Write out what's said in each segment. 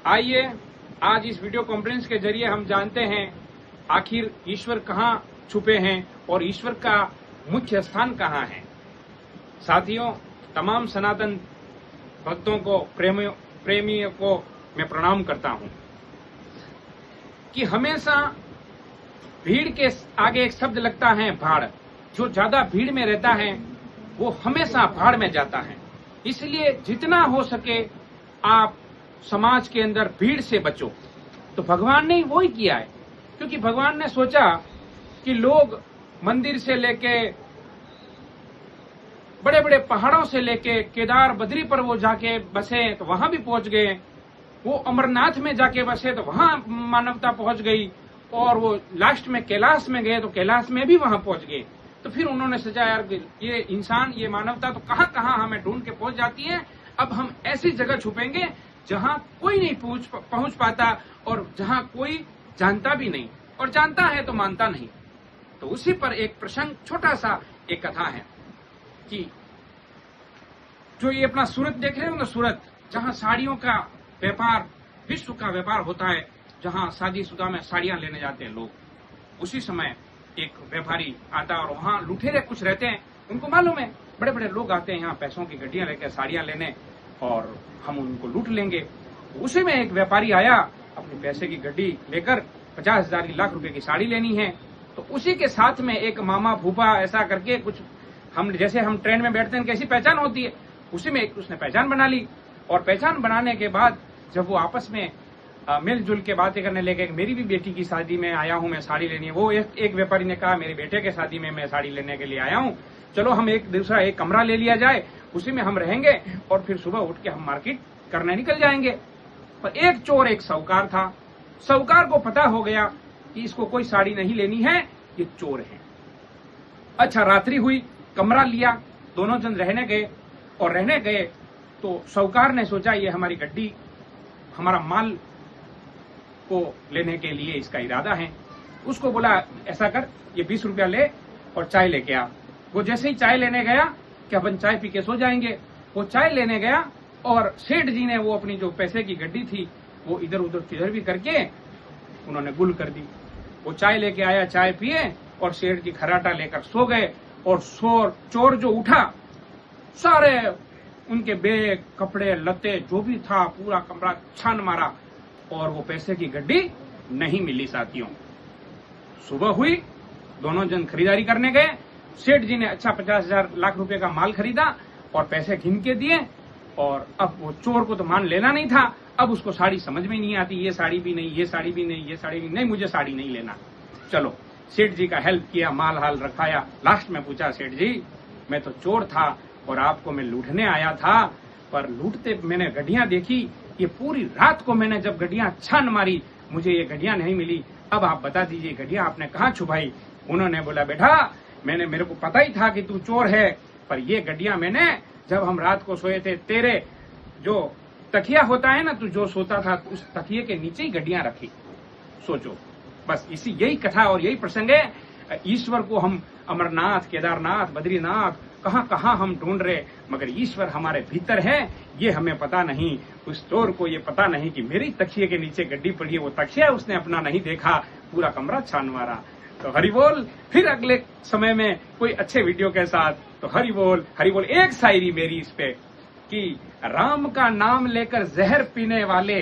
आइए आज इस वीडियो कॉन्फ्रेंस के जरिए हम जानते हैं आखिर ईश्वर कहाँ छुपे हैं और ईश्वर का मुख्य स्थान कहाँ है। साथियों, तमाम सनातन भक्तों को, प्रेमियों को मैं प्रणाम करता हूं कि हमेशा भीड़ के आगे एक शब्द लगता है भाड़। जो ज्यादा भीड़ में रहता है वो हमेशा भाड़ में जाता है। इसलिए जितना हो सके आप समाज के अंदर भीड़ से बचो। तो भगवान ने वो ही किया है, क्योंकि भगवान ने सोचा कि लोग मंदिर से लेके बड़े बड़े पहाड़ों से लेके केदार बद्री पर वो जाके बसे तो वहां भी पहुंच गए, वो अमरनाथ में जाके बसे तो वहां मानवता पहुंच गई, और वो लास्ट में कैलाश में गए तो कैलाश में भी वहां पहुंच गए। तो फिर उन्होंने सोचा यार ये इंसान, ये मानवता तो कहां कहां हमें ढूंढ के पहुंच जाती है। अब हम ऐसी जगह छुपेंगे जहां कोई नहीं पहुंच पाता और जहां कोई जानता भी नहीं, और जानता है तो मानता नहीं। तो उसी पर एक प्रसंग, छोटा सा एक कथा है कि जो ये अपना सूरत देख रहे हो ना, सूरत जहां साड़ियों का व्यापार, विश्व का व्यापार होता है, जहां शादीशुदा में साड़ियां लेने जाते हैं लोग, उसी समय एक व्यापारी आता और वहां लुटेरे कुछ रहते हैं। उनको मालूम है बड़े बड़े लोग आते हैं यहाँ पैसों की गड्डियां लेकर साड़ियां लेने और हम उनको लूट लेंगे। उसी में एक व्यापारी आया अपनी पैसे की गड्डी लेकर, 50,000 की, लाख रुपए की साड़ी लेनी है। तो उसी के साथ में एक मामा फूफा ऐसा करके कुछ, हम जैसे हम ट्रेन में बैठते हैं कैसी पहचान होती है, उसी में एक उसने पहचान बना ली। और पहचान बनाने के बाद जब वो आपस में मिलजुल के बातें करने लगे, मेरी भी बेटी की शादी में आया हूं, मैं साड़ी लेनी है। वो एक व्यापारी ने कहा मेरे बेटे के शादी में मैं साड़ी लेने के लिए आया हूं, चलो हम एक कमरा ले लिया जाए, उसी में हम रहेंगे और फिर सुबह उठ के हम मार्केट करने निकल जाएंगे। पर एक चोर, एक साहूकार था। साहूकार को पता हो गया कि इसको कोई साड़ी नहीं लेनी है, ये चोर है। अच्छा, रात्रि हुई, कमरा लिया, दोनों जन रहने गए। और रहने गए तो साहूकार ने सोचा ये हमारी गड्डी, हमारा माल को लेने के लिए इसका इरादा है। उसको बोला ऐसा कर, ये 20 रुपया ले और चाय लेके आ। वो जैसे ही चाय लेने गया कि अपन चाय पी के सो जाएंगे, वो चाय लेने गया और सेठ जी ने वो अपनी जो पैसे की गड्डी थी वो इधर उधर किधर भी करके उन्होंने गुल कर दी। वो चाय लेके आया, चाय पिए और सेठ जी खराटा लेकर सो गए। और चोर जो उठा, सारे उनके बैग, कपड़े, लत्ते जो भी था पूरा कमरा छान मारा और वो पैसे की गड्डी नहीं मिली। साथियों, सुबह हुई, दोनों जन खरीदारी करने गए। सेठ जी ने अच्छा 50,000 लाख रुपए का माल खरीदा और पैसे गिन के दिए। और अब वो चोर को तो मान लेना नहीं था, अब उसको साड़ी समझ में नहीं आती, ये साड़ी भी नहीं, ये साड़ी भी नहीं, ये साड़ी भी नहीं, मुझे साड़ी नहीं लेना। चलो, सेठ जी का हेल्प किया, माल हाल रखाया। लास्ट में पूछा, सेठ जी मैं तो चोर था और आपको मैं लूटने आया था, पर लूटते मैंने गड्डियां देखी, ये पूरी रात को मैंने जब गड्डियां छान मारी, मुझे ये गड्डियां नहीं मिली। अब आप बता दीजिए गड्डियां आपने कहाँ छुपाई। उन्होंने बोला बेटा मेरे को पता ही था कि तू चोर है, पर ये गड्डियां मैंने जब हम रात को सोए थे, तेरे जो तकिया होता है ना, तू जो सोता था उस तकिए के नीचे ही गड्डियां रखी। सोचो, बस यही कथा और यही प्रसंग है। ईश्वर को हम अमरनाथ, केदारनाथ, बद्रीनाथ, कहां कहां हम ढूंढ रहे, मगर ईश्वर हमारे भीतर है, ये हमें पता नहीं। उस चोर को ये पता नहीं कि मेरी तकिए के नीचे गड्डी पड़ी है, वो तकिया उसने अपना नहीं देखा, पूरा कमरा छान मारा। तो हरि बोल, फिर अगले समय में कोई अच्छे वीडियो के साथ। तो हरि बोल, हरि बोल। एक शायरी मेरी इस पे कि राम का नाम लेकर जहर पीने वाले,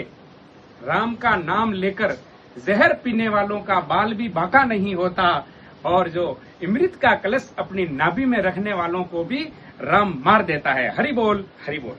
राम का नाम लेकर जहर पीने वालों का बाल भी बांका नहीं होता, और जो अमृत का कलश अपनी नाभि में रखने वालों को भी राम मार देता है। हरि बोल, हरि बोल।